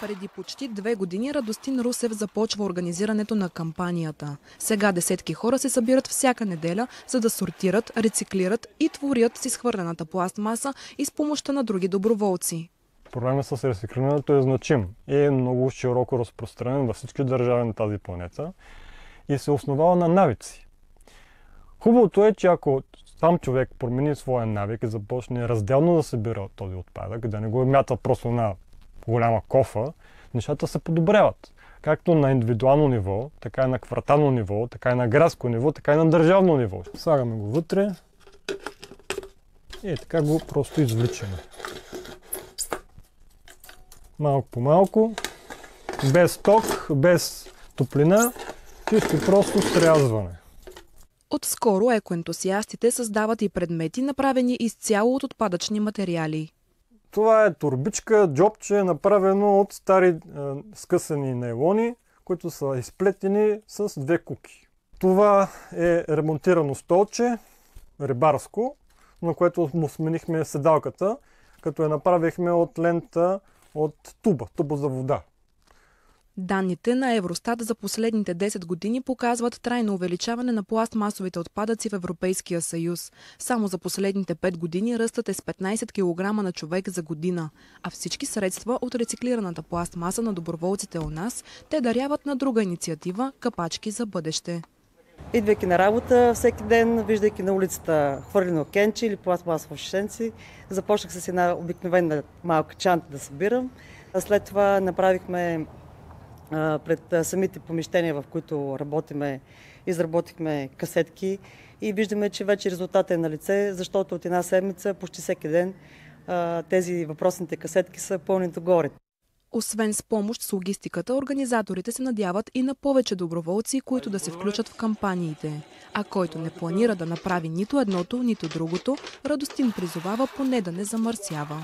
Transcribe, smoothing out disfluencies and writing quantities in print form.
Преди почти 2 години Радостин Русев започва организирането на кампанията. Сега десетки хора се събират всяка неделя, за да сортират, рециклират и творят с изхвърлената пластмаса и с помощта на други доброволци. Проблемът с рециклирането е значим и е много широко разпространен във всички държави на тази планета и се основава на навици. Хубавото е, че ако сам човек промени своя навик и започне разделно да събира този отпадък, да не го мята просто на голяма кофа, нещата се подобряват. Както на индивидуално ниво, така и на квартално ниво, така и на градско ниво, така и на държавно ниво. Слагаме го вътре и така го просто извличаме. Малко по малко, без ток, без топлина, чисто просто срязване. Отскоро екоентусиастите създават и предмети, направени изцяло от отпадъчни материали. Това е торбичка, джобче, направено от стари скъсани нейлони, които са изплетени с две куки. Това е ремонтирано столче, рибарско, на което му сменихме седалката, като я направихме от лента от туба за вода. Данните на Евростат за последните 10 години показват трайно увеличаване на пластмасовите отпадъци в Европейския съюз. Само за последните 5 години ръстът е с 15 кг на човек за година. А всички средства от рециклираната пластмаса на доброволците у нас те даряват на друга инициатива „Капачки за бъдеще“. Идвайки на работа всеки ден, виждайки на улицата хвърлено кенче или пластмасово шишенци, започнах с една обикновена малка чанта да събирам. След това направихме пред самите помещения, в които работиме, изработихме касетки и виждаме, че вече резултатът е на лице, защото от една седмица, почти всеки ден, тези въпросните касетки са пълни догоре. Освен с помощ с логистиката, организаторите се надяват и на повече доброволци, които да се включат в кампаниите. А който не планира да направи нито едното, нито другото, Радостин призовава поне да не замърсява.